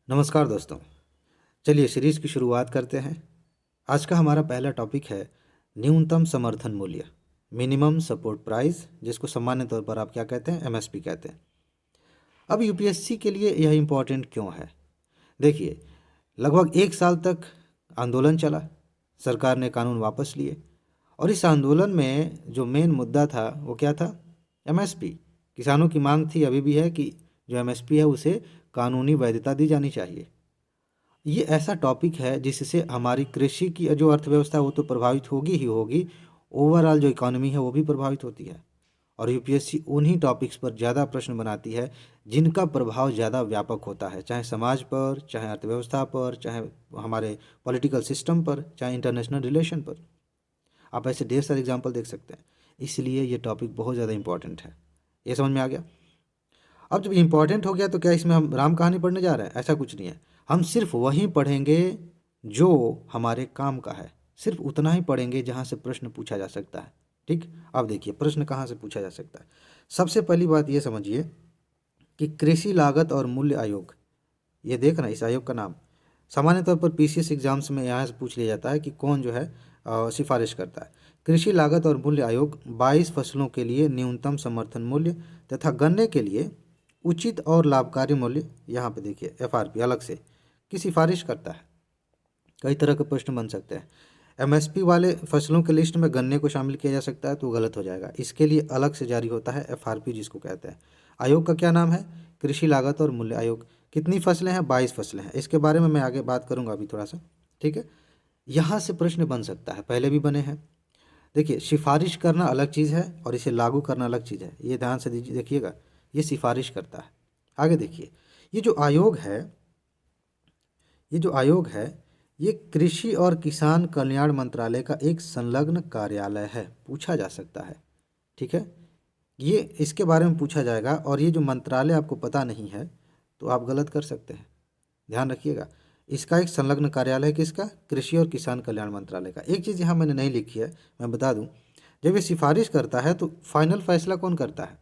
नमस्कार दोस्तों। चलिए सीरीज़ की शुरुआत करते हैं। आज का हमारा पहला टॉपिक है न्यूनतम समर्थन मूल्य, मिनिमम सपोर्ट प्राइस, जिसको सामान्य तौर पर आप क्या कहते हैं, एमएसपी कहते हैं। अब यूपीएससी के लिए यह इम्पोर्टेंट क्यों है? देखिए, लगभग 1 साल तक आंदोलन चला, सरकार ने कानून वापस लिए और इस आंदोलन में जो मेन मुद्दा था वो क्या था? एमएसपी। किसानों की मांग थी, अभी भी है, कि जो एमएसपी है उसे कानूनी वैधता दी जानी चाहिए। ये ऐसा टॉपिक है जिससे हमारी कृषि की जो अर्थव्यवस्था है वो तो प्रभावित होगी ही होगी, ओवरऑल जो इकोनॉमी है वो भी प्रभावित होती है। और यूपीएससी उन्हीं टॉपिक्स पर ज़्यादा प्रश्न बनाती है जिनका प्रभाव ज़्यादा व्यापक होता है, चाहे समाज पर, चाहे अर्थव्यवस्था पर, चाहे हमारे पॉलिटिकल सिस्टम पर, चाहे इंटरनेशनल रिलेशन पर। आप ऐसे ढेर सारे एग्जाम्पल देख सकते हैं। इसलिए ये टॉपिक बहुत ज़्यादा इंपॉर्टेंट है। ये समझ में आ गया? अब जब इम्पोर्टेंट हो गया तो क्या इसमें हम राम कहानी पढ़ने जा रहे हैं? ऐसा कुछ नहीं है। हम सिर्फ वही पढ़ेंगे जो हमारे काम का है, सिर्फ उतना ही पढ़ेंगे जहाँ से प्रश्न पूछा जा सकता है। ठीक, अब देखिए प्रश्न कहाँ से पूछा जा सकता है। सबसे पहली बात ये समझिए कि कृषि लागत और मूल्य आयोग, ये देखना इस आयोग का नाम, सामान्य तौर पर पीसीएस एग्जाम्स में यहाँ से पूछ लिया जाता है कि कौन जो है सिफारिश करता है। कृषि लागत और मूल्य आयोग 22 फसलों के लिए न्यूनतम समर्थन मूल्य तथा गन्ने के लिए उचित और लाभकारी मूल्य, यहाँ पे देखिए एफआरपी अलग से, की सिफारिश करता है। कई तरह के प्रश्न बन सकते हैं। एमएसपी वाले फसलों के लिस्ट में गन्ने को शामिल किया जा सकता है तो गलत हो जाएगा। इसके लिए अलग से जारी होता है एफआरपी, जिसको कहते हैं। आयोग का क्या नाम है? कृषि लागत और मूल्य आयोग। कितनी फसलें हैं? 22 फसलें हैं। इसके बारे में मैं आगे बात करूंगा अभी थोड़ा सा, ठीक है। यहाँ से प्रश्न बन सकता है, पहले भी बने हैं। देखिए, सिफारिश करना अलग चीज़ है और इसे लागू करना अलग चीज़ है। ये ध्यान से देखिएगा, ये सिफारिश करता है। आगे देखिए, ये जो आयोग है, ये जो आयोग है ये कृषि और किसान कल्याण मंत्रालय का एक संलग्न कार्यालय है। पूछा जा सकता है, ठीक है। ये इसके बारे में पूछा जाएगा और ये जो मंत्रालय आपको पता नहीं है तो आप गलत कर सकते हैं। ध्यान रखिएगा, इसका एक संलग्न कार्यालय है। किसका? कृषि और किसान कल्याण मंत्रालय का। एक चीज़ यहाँ मैंने नहीं लिखी है, मैं बता दूं, जब ये सिफारिश करता है तो फाइनल फैसला कौन करता है?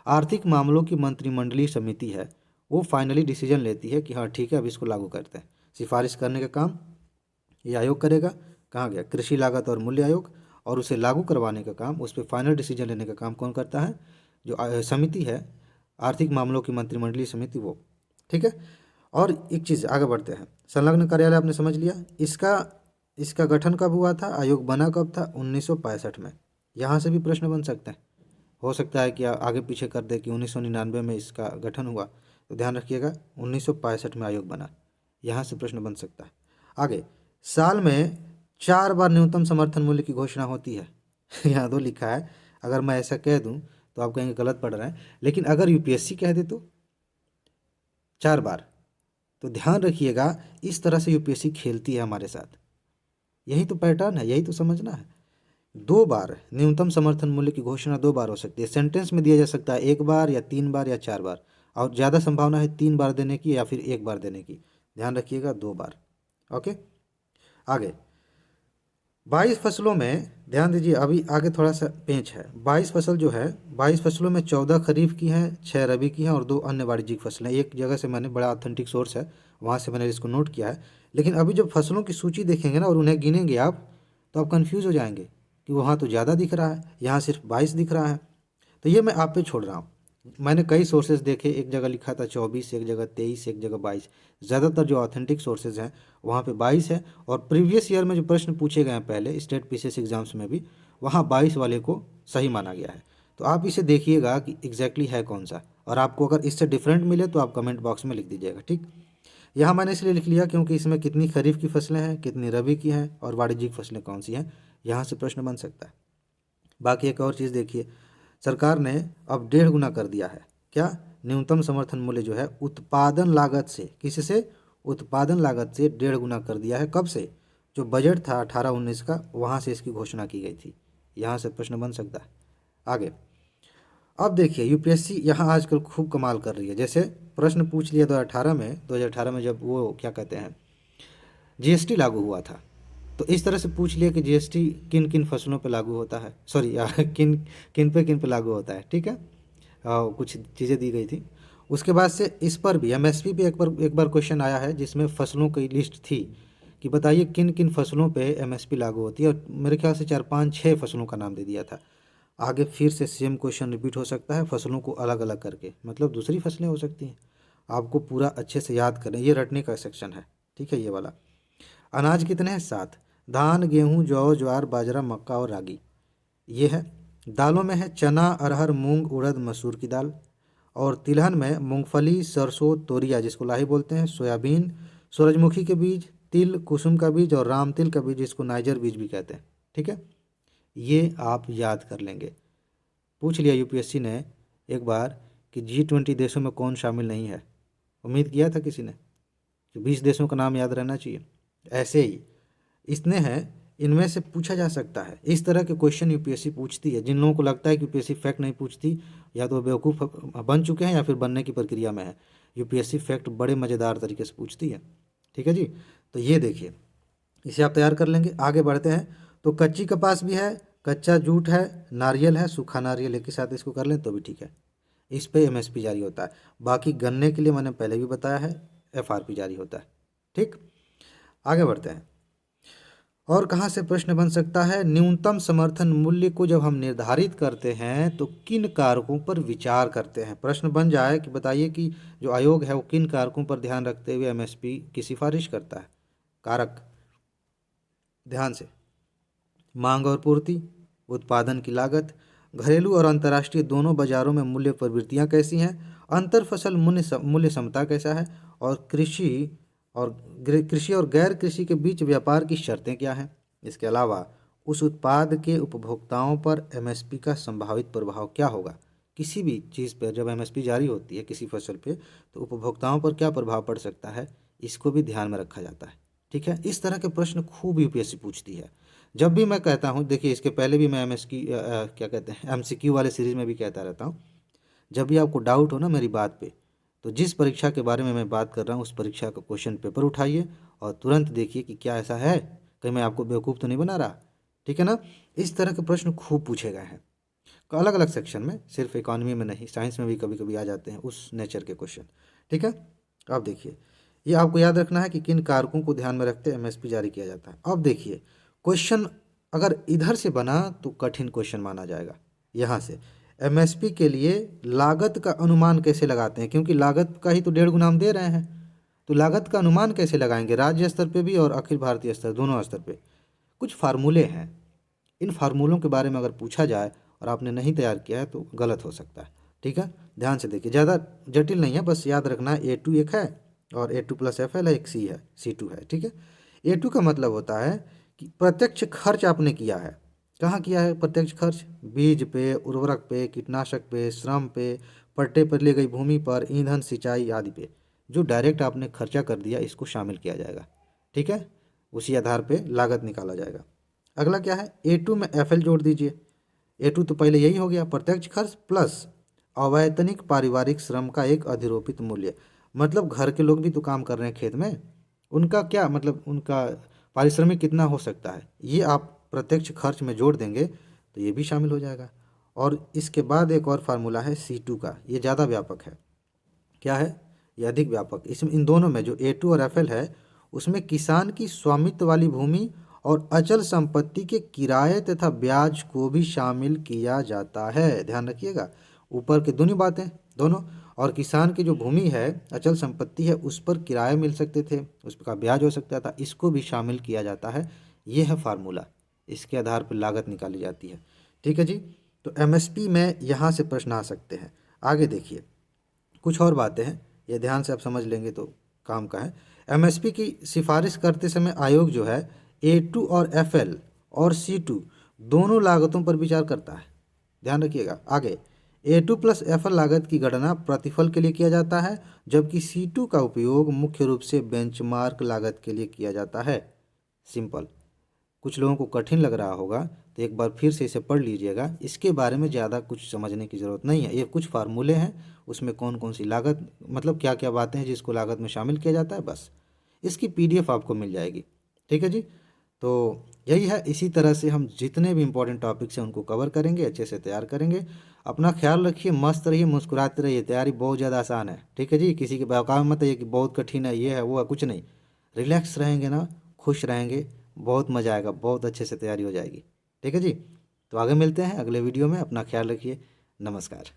आर्थिक मामलों की मंत्रिमंडलीय समिति है, वो फाइनली डिसीजन लेती है कि हाँ ठीक है अब इसको लागू करते हैं। सिफारिश करने का काम ये आयोग करेगा। कहाँ गया? कृषि लागत और मूल्य आयोग। और उसे लागू करवाने का काम, उस पर फाइनल डिसीजन लेने का काम कौन करता है? जो समिति है, आर्थिक मामलों की मंत्रिमंडलीय समिति, वो, ठीक है। और एक चीज़, आगे बढ़ते हैं। संलग्न कार्यालय आपने समझ लिया। इसका इसका गठन कब हुआ था? आयोग बना कब था? 1965 में। यहाँ से भी प्रश्न बन सकते हैं। हो सकता है कि आगे पीछे कर दे कि 1999 में इसका गठन हुआ, तो ध्यान रखिएगा 1965 में आयोग बना। यहाँ से प्रश्न बन सकता है। आगे, साल में 4 बार न्यूनतम समर्थन मूल्य की घोषणा होती है। यहाँ दो लिखा है। अगर मैं ऐसा कह दूं तो आप कहेंगे गलत पढ़ रहे हैं, लेकिन अगर यूपीएससी कह दे तो 4 बार। तो ध्यान रखिएगा, इस तरह से यूपीएससी खेलती है हमारे साथ। यही तो पैटर्न है, यही तो समझना है। 2 बार न्यूनतम समर्थन मूल्य की घोषणा 2 बार हो सकती है। सेंटेंस में दिया जा सकता है 1 बार या 3 बार या 4 बार, और ज़्यादा संभावना है 3 बार देने की या फिर 1 बार देने की। ध्यान रखिएगा 2 बार। ओके, आगे 22 फसलों में ध्यान दीजिए, अभी आगे थोड़ा सा पेंच है। 22 फसल जो है, 22 फसलों में 14 खरीफ की हैं, 6 रबी की हैं और 2 अन्य वाणिज्यिक फसलें। एक जगह से मैंने, बड़ा ऑथेंटिक सोर्स है, वहाँ से मैंने इसको नोट किया है। लेकिन अभी जब फसलों की सूची देखेंगे ना और उन्हें गिनेंगे आप, तो आप कन्फ्यूज़ हो जाएंगे कि वहाँ तो ज़्यादा दिख रहा है, यहाँ सिर्फ 22 दिख रहा है। तो ये मैं आप पे छोड़ रहा हूँ। मैंने कई सोर्सेज देखे, एक जगह लिखा था 24, एक जगह 23, एक जगह 22। ज़्यादातर जो ऑथेंटिक सोर्सेज हैं वहाँ पे 22 है। और प्रीवियस ईयर में जो प्रश्न पूछे गए हैं पहले स्टेट पीसीएस एग्जाम्स में भी, वहाँ 22 वाले को सही माना गया है। तो आप इसे देखिएगा कि एग्जैक्टली है कौन सा, और आपको अगर इससे डिफरेंट मिले तो आप कमेंट बॉक्स में लिख दीजिएगा, ठीक। यहाँ मैंने इसलिए लिख लिया क्योंकि इसमें कितनी खरीफ की फसलें हैं, कितनी रबी की हैं और वाणिज्यिक फसलें कौन सी हैं, यहाँ से प्रश्न बन सकता है। बाकी एक और चीज़ देखिए, सरकार ने अब 1.5 गुना कर दिया है। क्या? न्यूनतम समर्थन मूल्य जो है उत्पादन लागत से, किससे? उत्पादन लागत से 1.5 गुना कर दिया है। कब से? जो बजट था 18-19 का, वहाँ से इसकी घोषणा की गई थी। यहाँ से प्रश्न बन सकता है। आगे, अब देखिए यूपीएससी यहाँ आजकल खूब कमाल कर रही है। जैसे प्रश्न पूछ लिया 2018 में जब वो क्या कहते हैं, जीएसटी लागू हुआ था, तो इस तरह से पूछ लिया कि जीएसटी किन किन फसलों पे लागू होता है, सॉरी किन किन पे लागू होता है, ठीक है। कुछ चीज़ें दी गई थी। उसके बाद से इस पर भी एमएसपी पे एक बार क्वेश्चन आया है जिसमें फसलों की लिस्ट थी कि बताइए किन किन फसलों पे एमएसपी लागू होती है, और मेरे ख्याल से 4 5 6 फसलों का नाम दे दिया था। आगे फिर से सेम क्वेश्चन रिपीट हो सकता है फसलों को अलग अलग करके, मतलब दूसरी फसलें हो सकती हैं। आपको पूरा अच्छे से याद करें, ये रटने का सेक्शन है, ठीक है। ये वाला अनाज कितने हैं? 7। धान, गेहूँ, जौ, ज्वार, बाजरा, मक्का और रागी, ये है। दालों में है चना, अरहर, मूंग, उड़द, मसूर की दाल। और तिलहन में मूंगफली, सरसों, तोरिया जिसको लाही बोलते हैं, सोयाबीन, सूरजमुखी के बीज, तिल, कुसुम का बीज और राम तिल का बीज जिसको नाइजर बीज भी कहते हैं, ठीक है। ये आप याद कर लेंगे। पूछ लिया यूपीएससी ने एक बार कि G20 देशों में कौन शामिल नहीं है, उम्मीद किया था किसी ने कि 20 देशों का नाम याद रहना चाहिए। ऐसे ही इसने है, इनमें से पूछा जा सकता है। इस तरह के क्वेश्चन यूपीएससी पूछती है। जिन लोगों को लगता है कि यूपीएससी फैक्ट नहीं पूछती, या तो बेवकूफ़ बन चुके हैं या फिर बनने की प्रक्रिया में है। यूपीएससी फैक्ट बड़े मज़ेदार तरीके से पूछती है, ठीक है जी। तो ये देखिए, इसे आप तैयार कर लेंगे। आगे बढ़ते हैं। तो कच्ची कपास भी है, कच्चा जूट है, नारियल है, सूखा नारियल एक ही साथ इसको कर लें तो भी ठीक है। इस पे एमएसपी जारी होता है। बाकी गन्ने के लिए मैंने पहले भी बताया है, एफआरपी जारी होता है, ठीक। आगे बढ़ते हैं। और कहाँ से प्रश्न बन सकता है? न्यूनतम समर्थन मूल्य को जब हम निर्धारित करते हैं तो किन कारकों पर विचार करते हैं? प्रश्न बन जाए कि बताइए कि जो आयोग है वो किन कारकों पर ध्यान रखते हुए एमएसपी की सिफारिश करता है। कारक ध्यान से, मांग और पूर्ति, उत्पादन की लागत, घरेलू और अंतर्राष्ट्रीय दोनों बाजारों में मूल्य प्रवृत्तियाँ कैसी हैं, अंतर फसल मूल्य समता कैसा है, और कृषि और गैर कृषि के बीच व्यापार की शर्तें क्या हैं। इसके अलावा उस उत्पाद के उपभोक्ताओं पर एमएसपी का संभावित प्रभाव क्या होगा। किसी भी चीज़ पर जब एमएसपी जारी होती है किसी फसल पे, तो उपभोक्ताओं पर क्या प्रभाव पड़ सकता है, इसको भी ध्यान में रखा जाता है, ठीक है। इस तरह के प्रश्न खूब यूपीएससी पूछती है। जब भी मैं कहता हूँ, देखिए इसके पहले भी मैं क्या कहते हैं एमसीक्यू वाले सीरीज़ में भी कहता रहता हूँ, जब भी आपको डाउट हो ना मेरी बात पे, तो जिस परीक्षा के बारे में मैं बात कर रहा हूँ उस परीक्षा का क्वेश्चन पेपर उठाइए और तुरंत देखिए कि क्या ऐसा है, कहीं मैं आपको बेवकूफ़ तो नहीं बना रहा, ठीक है ना। इस तरह के प्रश्न खूब पूछे गए हैं अलग अलग सेक्शन में, सिर्फ इकोनॉमी में नहीं, साइंस में भी कभी कभी आ जाते हैं उस नेचर के क्वेश्चन, ठीक है। अब देखिए, ये आपको याद रखना है कि किन कारकों को ध्यान में रखते एमएसपी जारी किया जाता है। अब देखिए, क्वेश्चन अगर इधर से बना तो कठिन क्वेश्चन माना जाएगा। यहाँ से एमएसपी के लिए लागत का अनुमान कैसे लगाते हैं, क्योंकि लागत का ही तो 1.5 गुना हम दे रहे हैं, तो लागत का अनुमान कैसे लगाएंगे राज्य स्तर पे भी और अखिल भारतीय स्तर, दोनों स्तर पे कुछ फार्मूले हैं। इन फार्मूलों के बारे में अगर पूछा जाए और आपने नहीं तैयार किया है तो गलत हो सकता है, ठीक है। ध्यान से देखिए, ज़्यादा जटिल नहीं है, बस याद रखना है A2 एक है और A2+FL है, एक C है, C2 है, ठीक है। A2 का मतलब होता है कि प्रत्यक्ष खर्च आपने किया है। कहाँ किया है प्रत्यक्ष खर्च? बीज पे, उर्वरक पे, कीटनाशक पे, श्रम पे, पट्टे पर ली गई भूमि पर, ईंधन, सिंचाई आदि पे जो डायरेक्ट आपने खर्चा कर दिया इसको शामिल किया जाएगा, ठीक है। उसी आधार पे लागत निकाला जाएगा। अगला क्या है? A2 में FL जोड़ दीजिए। A2 तो पहले यही हो गया, प्रत्यक्ष खर्च प्लस अवैतनिक पारिवारिक श्रम का एक अधिरोपित मूल्य, मतलब घर के लोग भी तो काम कर रहे हैं खेत में, उनका क्या मतलब, उनका पारिश्रमिक कितना हो सकता है, ये आप प्रत्यक्ष खर्च में जोड़ देंगे तो ये भी शामिल हो जाएगा। और इसके बाद एक और फार्मूला है C2 का, ये ज़्यादा व्यापक है। क्या है? ये अधिक व्यापक। इसमें इन दोनों में जो A2 और FL है उसमें किसान की स्वामित्व वाली भूमि और अचल संपत्ति के किराए तथा ब्याज को भी शामिल किया जाता है, ध्यान रखिएगा। ऊपर की दोनों बातें दोनों, और किसान की जो भूमि है, अचल संपत्ति है, उस पर किराए मिल सकते थे, उस पर का ब्याज हो सकता था, इसको भी शामिल किया जाता है। ये है फार्मूला, इसके आधार पर लागत निकाली जाती है, ठीक है जी। तो एमएसपी में यहाँ से प्रश्न आ सकते हैं। आगे देखिए, कुछ और बातें हैं, ये ध्यान से आप समझ लेंगे तो काम का है। एमएसपी की सिफारिश करते समय आयोग जो है A2 और FL और C2 दोनों लागतों पर विचार करता है, ध्यान रखिएगा। आगे A2+FL लागत की गणना प्रतिफल के लिए किया जाता है, जबकि C2 का उपयोग मुख्य रूप से बेंचमार्क लागत के लिए किया जाता है। सिंपल। कुछ लोगों को कठिन लग रहा होगा तो एक बार फिर से इसे पढ़ लीजिएगा, इसके बारे में ज़्यादा कुछ समझने की ज़रूरत नहीं है। ये कुछ फार्मूले हैं, उसमें कौन कौन सी लागत, मतलब क्या क्या बातें हैं जिसको लागत में शामिल किया जाता है, बस इसकी PDF आपको मिल जाएगी, ठीक है जी। तो यही है, इसी तरह से हम जितने भी इम्पोर्टेंट टॉपिक्स हैं उनको कवर करेंगे, अच्छे से तैयार करेंगे। अपना ख्याल रखिए, मस्त रहिए, मुस्कुराते रहिए। तैयारी बहुत ज़्यादा आसान है, ठीक है जी। किसी के बहकावे मत आइए कि बहुत कठिन है, ये है वो है, कुछ नहीं। रिलैक्स रहेंगे ना, खुश रहेंगे, बहुत मज़ा आएगा, बहुत अच्छे से तैयारी हो जाएगी, ठीक है जी। तो आगे मिलते हैं अगले वीडियो में। अपना ख्याल रखिए। नमस्कार।